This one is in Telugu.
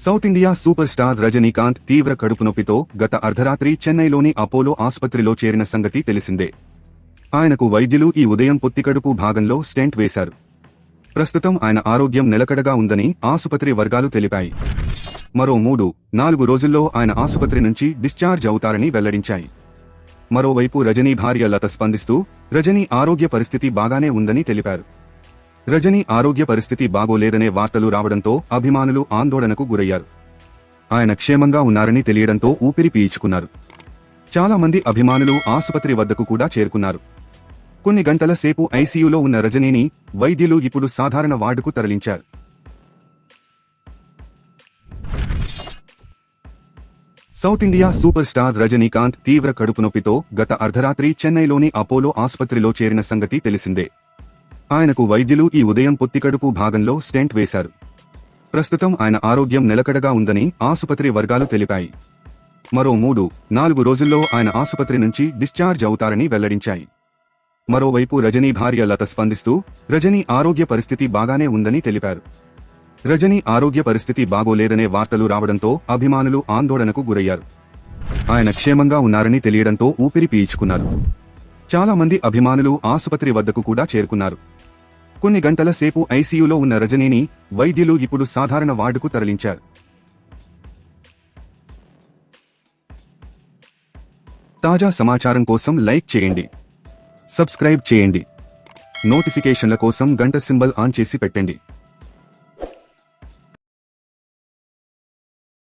South India super star Rajinikanth తీవ్ర కడుపు నొప్పితో గత అర్ధరాత్రి చెన్నైలోని అపోలో ఆసుపత్రిలో చేరిన సంగతి తెలిసిందే. ఆయనకు వైద్యులు ఈ ఉదయం పొత్తికడుపు భాగంలో స్టెంట్ వేశారు. ప్రస్తుతం ఆయన ఆరోగ్యం నిలకడగా ఉందని ఆసుపత్రి వర్గాలు తెలిపాయి. మరో 3-4 రోజుల్లో ఆయన ఆసుపత్రి నుంచి డిశ్చార్జ్ అవుతారని వెల్లడించాయి. మరోవైపు రజనీ భార్య లత స్పందిస్తూ రజనీ ఆరోగ్య పరిస్థితి బాగానే ఉందని తెలిపారు. రజనీ ఆరోగ్య పరిస్థితి బాగోలేదనే వార్తలు రావడంతో అభిమానులు ఆందోళనకు గురయ్యారు. ఆయన క్షేమంగా ఉన్నారని తెలియడంతో ఊపిరి పీల్చుకున్నారు. చాలా మంది అభిమానులు ఆసుపత్రి వద్దకు కూడా చేరుకున్నారు. కొన్ని గంటల సేపు ఐసీయూలో ఉన్న రజనీని వైద్యులు ఇప్పుడు సాధారణ వార్డుకు తరలించారు. South India super star Rajinikanth తీవ్ర కడుపు నొప్పితో గత అర్ధరాత్రి చెన్నైలోని అపోలో ఆసుపత్రిలో చేరిన సంగతి తెలిసిందే. ఆయనకు వైద్యులు ఈ ఉదయం పొత్తికడుపు భాగంలో స్టెంట్ వేశారు. ప్రస్తుతం ఆయన ఆరోగ్యం నిలకడగా ఉందని ఆసుపత్రి వర్గాలు తెలిపాయి. మరో 3-4 రోజుల్లో ఆయన ఆసుపత్రి నుంచి డిశ్చార్జ్ అవుతారని వెల్లడించాయి. మరోవైపు రజనీ భార్య లత స్పందిస్తూ రజనీ ఆరోగ్య పరిస్థితి బాగానే ఉందని తెలిపారు. రజనీ ఆరోగ్య పరిస్థితి బాగోలేదనే వార్తలు రావడంతో అభిమానులు ఆందోళనకు గురయ్యారు. ఆయన క్షేమంగా ఉన్నారని తెలియడంతో ఊపిరి పీల్చుకున్నారు. చాలా మంది అభిమానులు ఆసుపత్రి వద్దకు కూడా చేరుకున్నారు. కొన్ని గంటల సేపు ఐసీయూలో ఉన్న రజనీని వైద్యులు ఇప్పుడు సాధారణ వార్డుకు తరలించారు. తాజా సమాచారం కోసం లైక్ చేయండి, సబ్స్క్రైబ్ చేయండి, నోటిఫికేషన్ల కోసం గంట సింబల్ ఆన్ చేసి పెట్టండి.